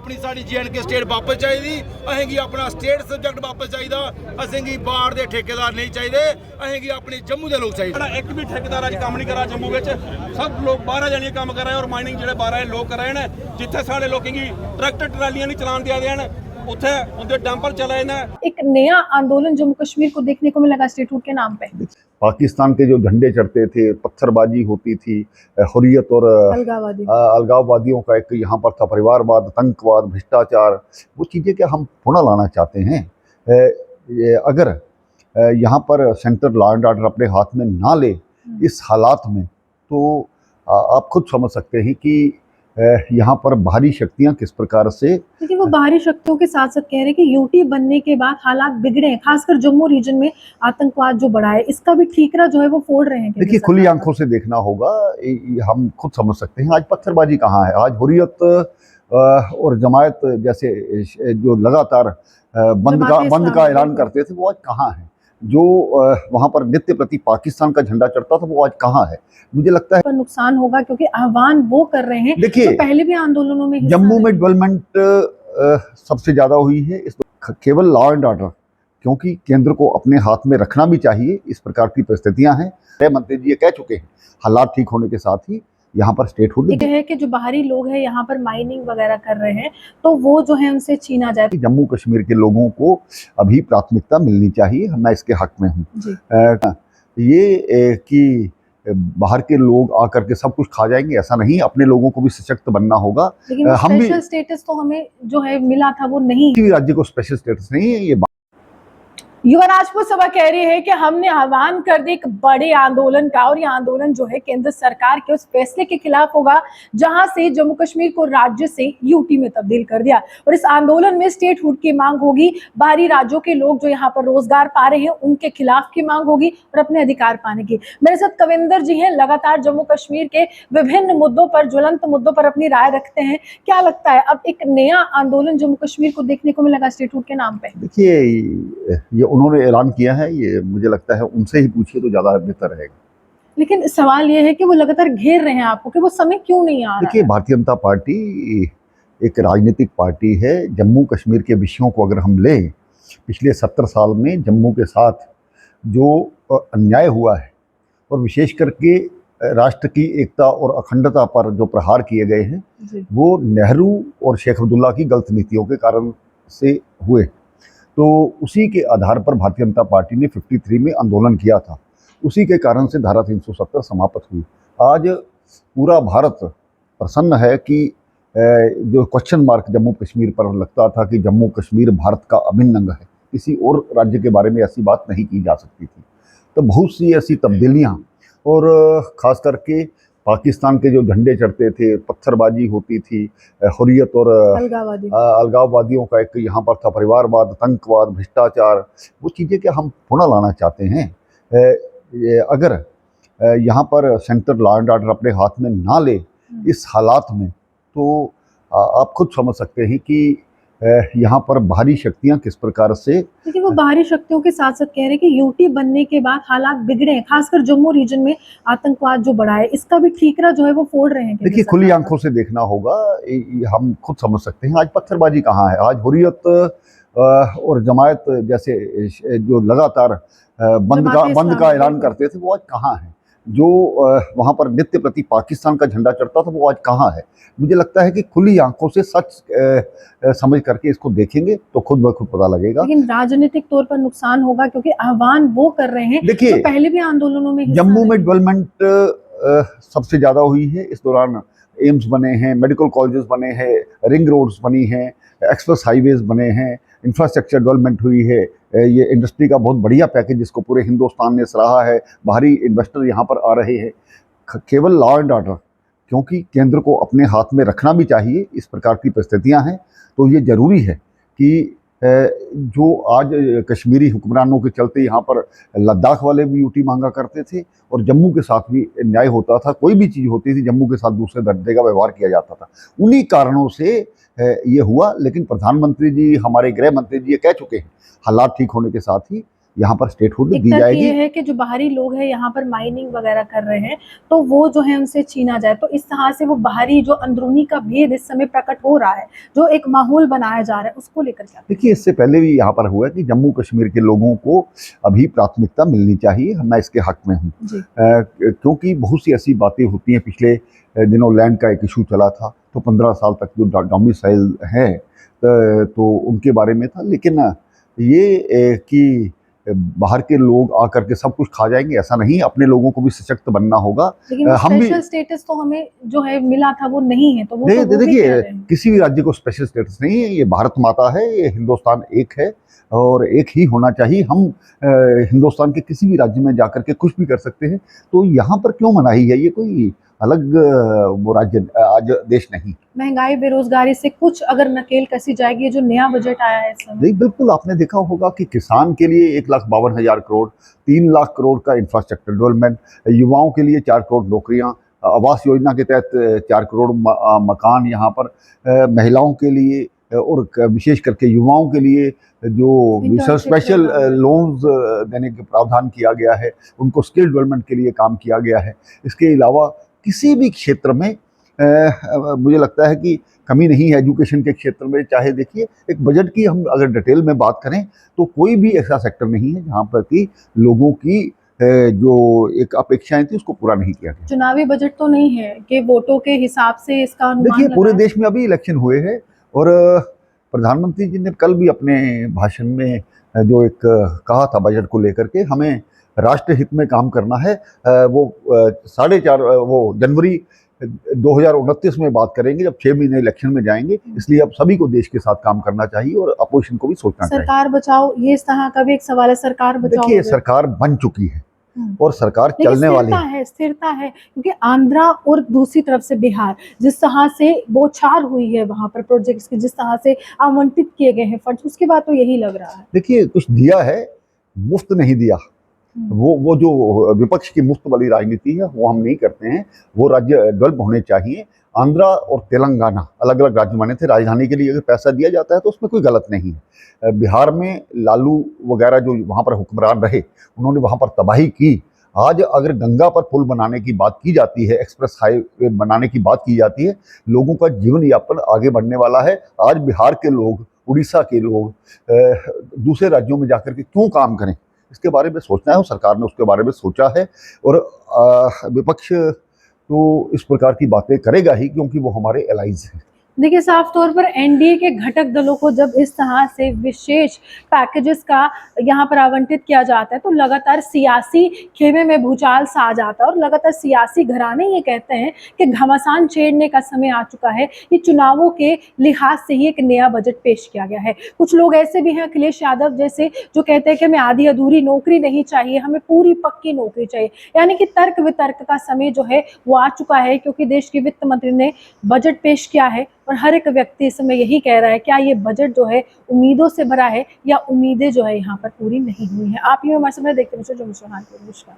अपनी sari J&K state वापस चाहिए, असेंगी अपना स्टेट सब्जेक्ट वापस चाहिए, असेंगी बाहर के ठेकेदार नहीं चाहिए, असेंगी अपने जम्मू के लोग चाहिए। एक भी ठेकेदार अज काम नहीं कर रहा जम्मू में, सब लोग 12 जने काम कर रहे हैं और माइनिंग जो 12 लोग कर रहे हैं, जिथे साढ़े लोगों की ट्रैक्टर ट्रालियां नहीं चलान दिया देन उथे उनके डंपर चलाए ना। एक नया आंदोलन जम्मू कश्मीर को देखने को मिला स्टेटहुड के नाम पे। पाकिस्तान के जो झंडे चढ़ते थे, पत्थरबाजी होती थी, हुर्रियत और अलगाववादियों का एक यहाँ पर था परिवारवाद, आतंकवाद, भ्रष्टाचार, वो चीज़ें क्या हम पुनः लाना चाहते हैं। अगर यहाँ पर सेंटर लॉ एंड ऑर्डर अपने हाथ में ना ले इस हालात में, तो आप खुद समझ सकते हैं कि यहाँ पर बाहरी शक्तियाँ किस प्रकार से। लेकिन वो बाहरी शक्तियों के साथ साथ कह रहे हैं कि यूटी बनने के बाद हालात बिगड़े हैं, खासकर जम्मू रीजन में आतंकवाद जो बढ़ा है, इसका भी ठीकरा जो है वो फोड़ रहे हैं। देखिए, खुली आंखों से देखना होगा, हम खुद समझ सकते हैं आज पत्थरबाजी कहाँ है। आज हुर्रियत और जमायत जैसे जो लगातार बंद का ऐलान करते थे, वो आज कहाँ है। जो वहाँ पर नित्य प्रति पाकिस्तान का झंडा चढ़ता था, वो आज कहाँ है। मुझे लगता है पर नुकसान होगा क्योंकि आह्वान वो कर रहे हैं। देखिए, तो पहले भी आंदोलनों में जम्मू में डेवलपमेंट सबसे ज्यादा हुई है। इस केवल लॉ एंड ऑर्डर, क्योंकि केंद्र को अपने हाथ में रखना भी चाहिए। इस प्रकार की परिस्थितियां हैं। गृह मंत्री जी ये कह चुके हैं, हालात ठीक होने के साथ ही यहाँ पर स्टेटहुड है कि जो बाहरी लोग हैं यहाँ पर माइनिंग वगैरह कर रहे हैं, तो वो जो है उनसे छीना जाए। जम्मू कश्मीर के लोगों को अभी प्राथमिकता मिलनी चाहिए, मैं इसके हक में हूँ। ये कि बाहर के लोग आकर के सब कुछ खा जाएंगे, ऐसा नहीं। अपने लोगों को भी सशक्त बनना होगा। लेकिन हम स्पेशल स्टेटस तो हमें जो है मिला था वो नहीं, किसी भी राज्य को स्पेशल स्टेटस नहीं है। ये युवा राजपूत सभा कह रही है कि हमने आह्वान कर दिया एक बड़े आंदोलन का, और ये आंदोलन जो है केंद्र सरकार के उस फैसले के खिलाफ होगा जहां से जम्मू कश्मीर को राज्य से यूटी में तब्दील कर दिया। और इस आंदोलन में स्टेटहुड की मांग होगी, बाहरी राज्यों के लोग जो यहाँ पर रोजगार पा रहे हैं उनके खिलाफ की मांग होगी और अपने अधिकार पाने की। मेरे साथ कविंदर जी हैं, लगातार जम्मू कश्मीर के विभिन्न मुद्दों पर, ज्वलंत मुद्दों पर अपनी राय रखते हैं। क्या लगता है अब एक नया आंदोलन जम्मू कश्मीर को देखने को मिलेगा स्टेटहुड के नाम पे? देखिए, ये उन्होंने ऐलान किया है, ये मुझे लगता है उनसे ही पूछिए तो ज्यादा बेहतर रहेगा। लेकिन सवाल ये है कि वो लगातार घेर रहे हैं आपको, कि वो समय क्यों नहीं आ रहा है? देखिए, भारतीय जनता पार्टी एक राजनीतिक पार्टी है। जम्मू कश्मीर के विषयों को अगर हम लें, पिछले 70 साल में जम्मू के साथ जो अन्याय हुआ है और विशेष करके राष्ट्र की एकता और अखंडता पर जो प्रहार किए गए हैं, वो नेहरू और शेख अब्दुल्ला की गलत नीतियों के कारण से हुए। तो उसी के आधार पर भारतीय जनता पार्टी ने 53 में आंदोलन किया था। उसी के कारण से धारा 370 समाप्त हुई। आज पूरा भारत प्रसन्न है कि जो क्वेश्चन मार्क जम्मू कश्मीर पर लगता था कि जम्मू कश्मीर भारत का अभिन्न अंग है, किसी और राज्य के बारे में ऐसी बात नहीं की जा सकती थी। तो बहुत सी ऐसी तब्दीलियाँ, और ख़ास करके पाकिस्तान के जो झंडे चढ़ते थे, पत्थरबाजी होती थी, हुर्रियत और अलगाववादियों का एक यहाँ पर था परिवारवाद, आतंकवाद, भ्रष्टाचार, वो चीज़ें क्या हम पुनः लाना चाहते हैं। अगर यहाँ पर सेंटर लॉ एंड ऑर्डर अपने हाथ में ना ले इस हालात में, तो आप खुद समझ सकते हैं कि यहाँ पर बाहरी शक्तियाँ किस प्रकार से। लेकिन वो बाहरी शक्तियों के साथ साथ कह रहे हैं कि यूटी बनने के बाद हालात बिगड़े हैं, खासकर जम्मू रीजन में आतंकवाद जो बढ़ा है, इसका भी ठीकरा जो है वो फोड़ रहे हैं। देखिए, खुली आंखों से देखना होगा, हम खुद समझ सकते हैं आज पत्थरबाजी कहाँ है। आज हुर्रियत और जमायत जैसे जो लगातार बंद का ऐलान करते थे, वो आज कहाँ है। जो वहाँ पर नित्य प्रति पाकिस्तान का झंडा चढ़ता था, वो आज कहाँ है। मुझे लगता है कि खुली आंखों से सच समझ करके इसको देखेंगे तो खुद ब खुद पता लगेगा। लेकिन राजनीतिक तौर पर नुकसान होगा क्योंकि आह्वान वो कर रहे हैं। देखिए, तो पहले भी आंदोलनों में जम्मू में डेवलपमेंट सबसे ज्यादा हुई है। इस दौरान एम्स बने हैं, मेडिकल कॉलेजेस बने हैं, रिंग रोड्स बनी हैं, एक्सप्रेस हाईवेज बने हैं, इंफ्रास्ट्रक्चर डेवलपमेंट हुई है। ये इंडस्ट्री का बहुत बढ़िया पैकेज जिसको पूरे हिंदुस्तान ने सराहा है। बाहरी इन्वेस्टर यहाँ पर आ रहे हैं। केवल लॉ एंड ऑर्डर, क्योंकि केंद्र को अपने हाथ में रखना भी चाहिए। इस प्रकार की परिस्थितियाँ हैं, तो ये ज़रूरी है कि जो आज कश्मीरी हुक्मरानों के चलते यहाँ पर लद्दाख वाले भी यूटी मांगा करते थे, और जम्मू के साथ भी न्याय होता था। कोई भी चीज़ होती थी, जम्मू के साथ दूसरे दर्जे का व्यवहार किया जाता था। उन्हीं कारणों से ये हुआ। लेकिन प्रधानमंत्री जी, हमारे गृह मंत्री जी ये कह चुके हैं, हालात ठीक होने के साथ ही यहाँ पर स्टेटहुड एक दी तर्क जाएगी। ये है कि जो बाहरी लोग हैं यहाँ पर माइनिंग वगैरह कर रहे हैं, तो वो जो है उनसे छीना जाए, तो इस तरह से वो बाहरी जो अंदरूनी का भेद इस समय प्रकट हो रहा है, जो एक माहौल बनाया जा रहा है, उसको लेकर क्या? देखिए, इससे पहले भी यहाँ पर हुआ है कि जम्मू कश्मीर के लोगों को अभी प्राथमिकता मिलनी चाहिए, मैं इसके हक में हूँ। जी। क्योंकि बहुत सी ऐसी बातें होती हैं, पिछले दिनों लैंड का एक इशू चला था, तो 15 साल तक जो डोमिसाइल हैं तो उनके बारे में था, लेकिन ये कि बाहर के लोग आकर के सब कुछ खा जाएंगे, ऐसा नहीं। अपने लोगों को भी सशक्त बनना होगा। लेकिन हम भी स्पेशल स्टेटस तो हमें जो है मिला था वो नहीं है, तो वो नहीं, तो वो भी कह देखिए, रहे हैं। किसी भी राज्य को स्पेशल स्टेटस नहीं है। ये भारत माता है, ये हिंदुस्तान एक है और एक ही होना चाहिए। हम हिंदुस्तान के किसी भी राज्य में जाकर के कुछ भी कर सकते हैं, तो यहाँ पर क्यों मनाही है? ये कोई अलग वो राज्य आज देश नहीं। महंगाई, बेरोजगारी से कुछ अगर नकेल कसी जाएगी, ये जो नया बजट आया है इस समय। नहीं, बिल्कुल, आपने देखा होगा कि किसान के लिए 1,52,000 करोड़, 3 लाख करोड़ का इंफ्रास्ट्रक्चर डेवलपमेंट, युवाओं के लिए 4 करोड़ नौकरियां, आवास योजना के तहत 4 करोड़ मकान यहाँ पर, महिलाओं के लिए और विशेष करके युवाओं के लिए जो Internship स्पेशल प्रोग्राम है। लोन्स देने का प्रावधान किया गया है, उनको स्किल डेवलपमेंट के लिए काम किया गया है। इसके अलावा किसी भी क्षेत्र में मुझे लगता है कि कमी नहीं है। एजुकेशन के क्षेत्र में चाहे देखिए, एक बजट की हम अगर डिटेल में बात करें तो कोई भी ऐसा सेक्टर नहीं है जहाँ पर कि लोगों की जो एक अपेक्षाएं थी उसको पूरा नहीं किया गया। चुनावी बजट तो नहीं है कि वोटों के हिसाब से इसका अनुमान देखिए, पूरे लगाया? देश में अभी इलेक्शन हुए हैं और प्रधानमंत्री जी ने कल भी अपने भाषण में जो एक कहा था बजट को लेकर के, हमें राष्ट्र हित में काम करना है। वो 4.5 वो जनवरी 2029 में बात करेंगे, जब 6 महीने इलेक्शन में जाएंगे। इसलिए अब सभी को देश के साथ काम करना चाहिए और अपोजिशन को भी सोचना चाहिए। सरकार बचाओ, ये इस तरह का भी एक सवाल है, सरकार बचाओ देखिए, बजट। सरकार बन चुकी है और सरकार लेकिन चलने वाली स्थिरता है। है, स्थिरता है, क्योंकि आंध्रा और दूसरी तरफ से बिहार, जिस तरह से बौछार हुई है वहां पर प्रोजेक्ट्स की, जिस तरह से आवंटित किए गए हैं फंड्स, उसके बाद तो यही लग रहा है। देखिए, कुछ दिया है, मुफ्त नहीं दिया। वो जो विपक्ष की मुफ्त वाली राजनीति है वो हम नहीं करते हैं। वो राज्य डेवलप होने चाहिए। आंध्रा और तेलंगाना अलग अलग राज्य बने थे, राजधानी के लिए अगर पैसा दिया जाता है तो उसमें कोई गलत नहीं है। बिहार में लालू वगैरह जो वहाँ पर हुक्मरान रहे, उन्होंने वहाँ पर तबाही की। आज अगर गंगा पर पुल बनाने की बात की जाती है, एक्सप्रेस हाईवे बनाने की बात की जाती है, लोगों का जीवन यापन आगे बढ़ने वाला है। आज बिहार के लोग, उड़ीसा के लोग दूसरे राज्यों में जाकर के क्यों काम करें, इसके बारे में सोचना है और सरकार ने उसके बारे में सोचा है। और विपक्ष तो इस प्रकार की बातें करेगा ही, क्योंकि वो हमारे एलाइज हैं। देखिए, साफ तौर पर एनडीए के घटक दलों को जब इस तरह से विशेष पैकेजेस का यहाँ पर आवंटित किया जाता है, तो लगातार सियासी खेमे में भूचाल सा आ जाता है और लगातार सियासी घराने ये कहते हैं कि घमासान छेड़ने का समय आ चुका है। ये चुनावों के लिहाज से ही एक नया बजट पेश किया गया है। कुछ लोग ऐसे भी हैं, अखिलेश यादव जैसे, जो कहते हैं कि हमें आधी अधूरी नौकरी नहीं चाहिए, हमें पूरी पक्की नौकरी चाहिए। यानी कि तर्क वितर्क का समय जो है वो आ चुका है, क्योंकि देश के वित्त मंत्री ने बजट पेश किया है और हर एक व्यक्ति इस समय यही कह रहा है, क्या ये बजट जो है उम्मीदों से भरा है या उम्मीदें जो है यहाँ पर पूरी नहीं हुई हैं। आप ये हमारे सामने देखते हैं। नमस्कार।